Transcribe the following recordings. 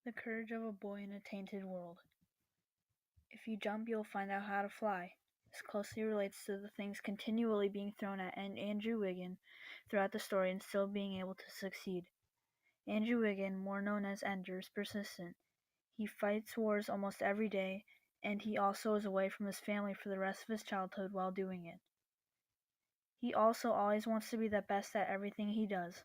The courage of a boy in a tainted world. If you jump, you'll find out how to fly. This closely relates to the things continually being thrown at Andrew Wiggin throughout the story and still being able to succeed. Andrew Wiggin, more known as Ender, is persistent. He fights wars almost every day, and he also is away from his family for the rest of his childhood while doing it. He also always wants to be the best at everything he does.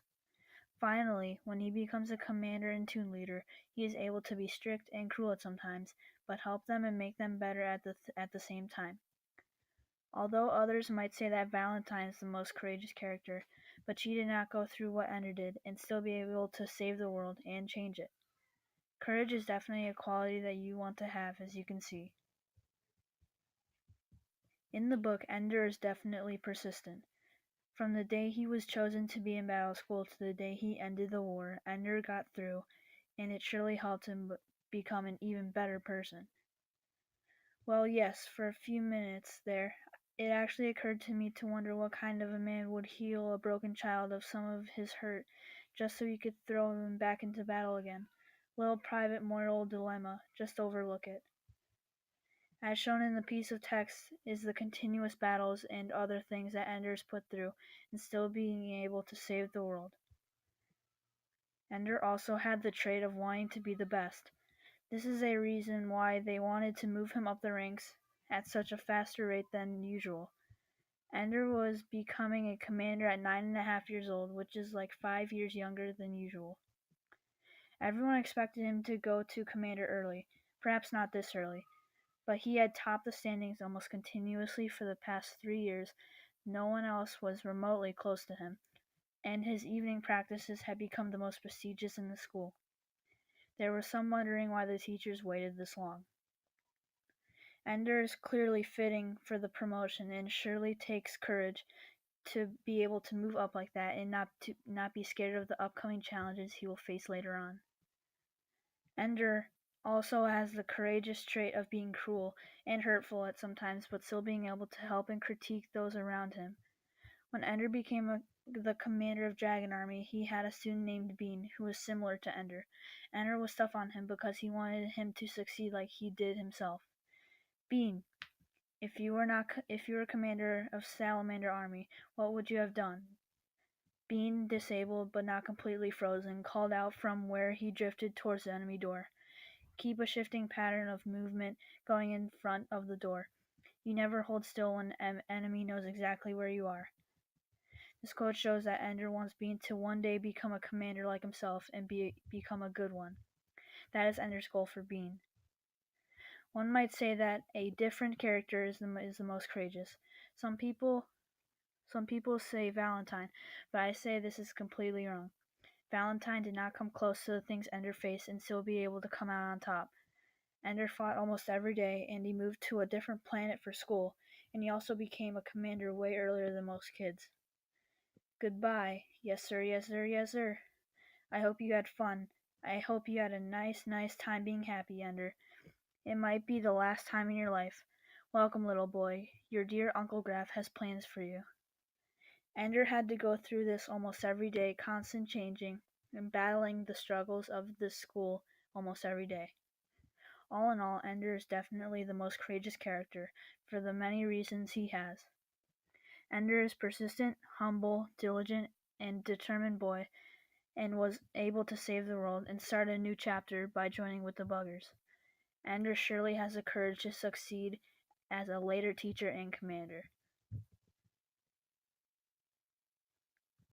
Finally, when he becomes a commander and toon leader, he is able to be strict and cruel at sometimes, but help them and make them better at the same time. Although others might say that Valentine is the most courageous character, but she did not go through what Ender did and still be able to save the world and change it. Courage is definitely a quality that you want to have, as you can see. In the book, Ender is definitely persistent. From the day he was chosen to be in battle school to the day he ended the war, Ender got through, and it surely helped him become an even better person. Well, yes, for a few minutes there, it actually occurred to me to wonder what kind of a man would heal a broken child of some of his hurt, just so he could throw him back into battle again. Little private moral dilemma, just overlook it. As shown in the piece of text is the continuous battles and other things that Ender's put through, and still being able to save the world. Ender also had the trait of wanting to be the best. This is a reason why they wanted to move him up the ranks at such a faster rate than usual. Ender was becoming a commander at 9.5 years old, which is like 5 years younger than usual. Everyone expected him to go to commander early, perhaps not this early, but he had topped the standings almost continuously for the past 3 years. No one else was remotely close to him, and his evening practices had become the most prestigious in the school. There were some wondering why the teachers waited this long. Ender is clearly fitting for the promotion and surely takes courage to be able to move up like that and not be scared of the upcoming challenges he will face later on. Ender also has the courageous trait of being cruel and hurtful at sometimes, but still being able to help and critique those around him. When Ender became the commander of Dragon Army, he had a student named Bean who was similar to Ender. Ender was tough on him because he wanted him to succeed like he did himself. Bean, if you were commander of Salamander Army, what would you have done? Bean, disabled but not completely frozen, called out from where he drifted towards the enemy door. Keep a shifting pattern of movement going in front of the door. You never hold still when an enemy knows exactly where you are. This quote shows that Ender wants Bean to one day become a commander like himself and become a good one. That is Ender's goal for Bean. One might say that a different character is the most courageous. Some people say Valentine, but I say this is completely wrong. Valentine did not come close to the things Ender faced and still be able to come out on top. Ender fought almost every day, and he moved to a different planet for school, and he also became a commander way earlier than most kids. Goodbye. Yes, sir, yes, sir, yes, sir. I hope you had fun. I hope you had a nice time being happy, Ender. It might be the last time in your life. Welcome, little boy. Your dear Uncle Graf has plans for you. Ender had to go through this almost every day, constant changing, and battling the struggles of this school almost every day. All in all, Ender is definitely the most courageous character, for the many reasons he has. Ender is persistent, humble, diligent, and determined boy, and was able to save the world and start a new chapter by joining with the Buggers. Ender surely has the courage to succeed as a later teacher and commander.